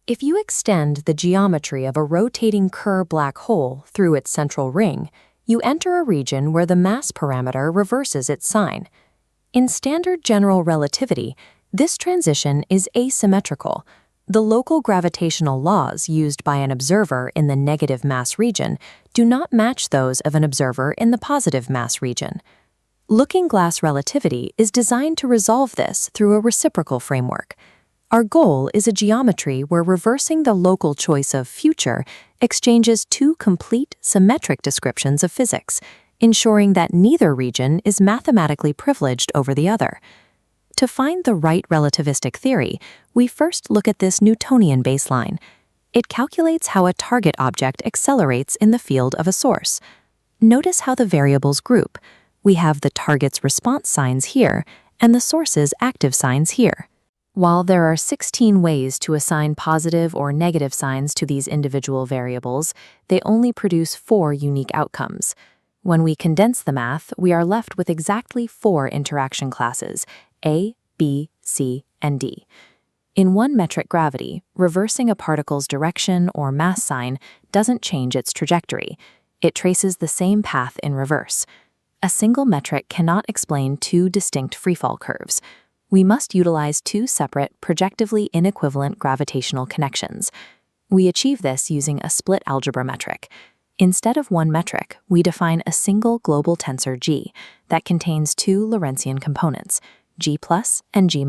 If you extend the geometry of a rotating Kerr black hole through its central ring, you enter a region where the mass parameter reverses its sign. In standard general relativity, this transition is asymmetrical. The local gravitational laws used by an observer in the negative mass region do not match those of an observer in the positive mass region. Looking-glass relativity is designed to resolve this through a reciprocal framework. Our goal is a geometry where reversing the local choice of future exchanges two complete, symmetric descriptions of physics, ensuring that neither region is mathematically privileged over the other. To find the right relativistic theory, we first look at this Newtonian baseline. It calculates how a target object accelerates in the field of a source. Notice how the variables group. We have the target's response signs here and the source's active signs here. While there are 16 ways to assign positive or negative signs to these individual variables, they only produce 4 unique outcomes. When we condense the math, we are left with exactly 4 interaction classes, A, B, C, and D. In one-metric gravity, reversing a particle's direction or mass sign doesn't change its trajectory. It traces the same path in reverse. A single metric cannot explain 2 distinct freefall curves. We must utilize 2 separate, projectively inequivalent gravitational connections. We achieve this using a split algebra metric. Instead of one metric, we define a single global tensor G that contains 2 Lorentzian components, G+ and G-.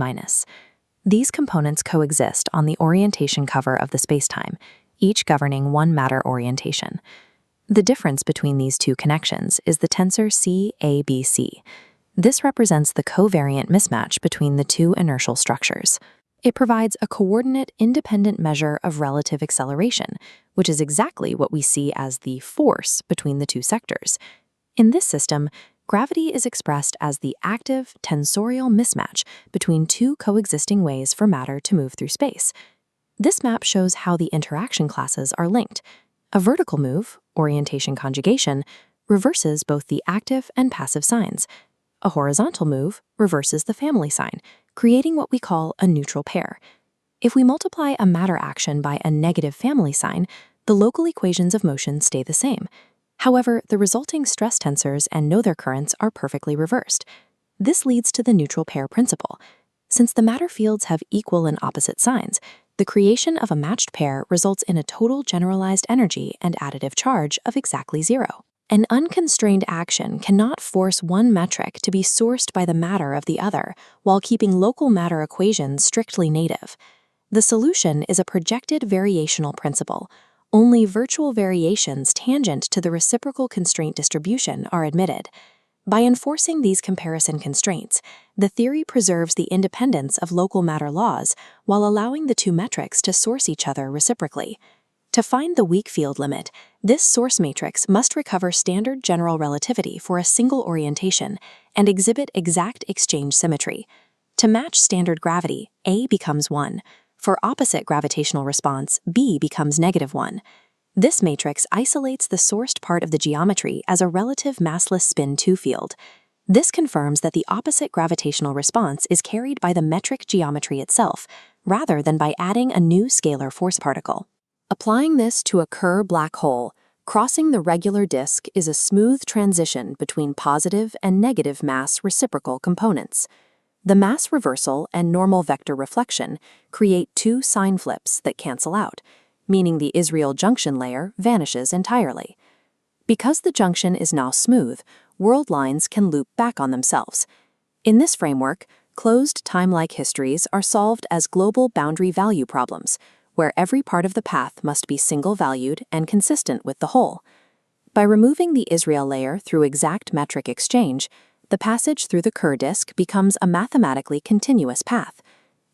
These components coexist on the orientation cover of the spacetime, each governing one matter orientation. The difference between these 2 connections is the tensor CABC. This represents the covariant mismatch between the 2 inertial structures. It provides a coordinate-independent measure of relative acceleration, which is exactly what we see as the force between the 2 sectors. In this system, gravity is expressed as the active tensorial mismatch between 2 coexisting ways for matter to move through space. This map shows how the interaction classes are linked. A vertical move, orientation conjugation, reverses both the active and passive signs. A horizontal move reverses the family sign, creating what we call a neutral pair. If we multiply a matter action by a negative family sign, the local equations of motion stay the same. However, the resulting stress tensors and Noether currents are perfectly reversed. This leads to the neutral pair principle. Since the matter fields have equal and opposite signs, the creation of a matched pair results in a total generalized energy and additive charge of exactly 0. An unconstrained action cannot force one metric to be sourced by the matter of the other while keeping local matter equations strictly native. The solution is a projected variational principle. Only virtual variations tangent to the reciprocal constraint distribution are admitted. By enforcing these comparison constraints, the theory preserves the independence of local matter laws while allowing the 2 metrics to source each other reciprocally. To find the weak field limit, this source matrix must recover standard general relativity for a single orientation and exhibit exact exchange symmetry. To match standard gravity, A becomes 1. For opposite gravitational response, B becomes -1. This matrix isolates the sourced part of the geometry as a relative massless spin 2 field. This confirms that the opposite gravitational response is carried by the metric geometry itself, rather than by adding a new scalar force particle. Applying this to a Kerr black hole, crossing the regular disk is a smooth transition between positive and negative mass reciprocal components. The mass reversal and normal vector reflection create 2 sign flips that cancel out, meaning the Israel junction layer vanishes entirely. Because the junction is now smooth, world lines can loop back on themselves. In this framework, closed time-like histories are solved as global boundary value problems, where every part of the path must be single-valued and consistent with the whole. By removing the Israel layer through exact metric exchange, the passage through the Kerr disk becomes a mathematically continuous path.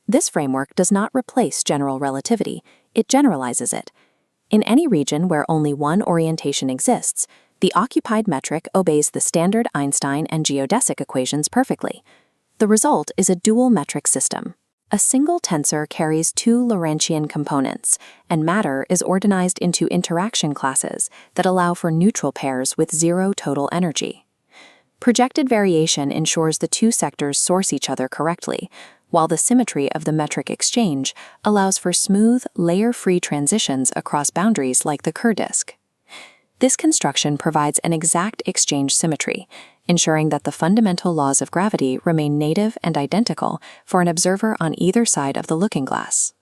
This framework does not replace general relativity, it generalizes it. In any region where only one orientation exists, the occupied metric obeys the standard Einstein and geodesic equations perfectly. The result is a dual metric system. A single tensor carries 2 Lorentzian components, and matter is organized into interaction classes that allow for neutral pairs with 0 total energy. Projected variation ensures the 2 sectors source each other correctly, while the symmetry of the metric exchange allows for smooth, layer-free transitions across boundaries like the Kerr disk. This construction provides an exact exchange symmetry, ensuring that the fundamental laws of gravity remain native and identical for an observer on either side of the looking glass.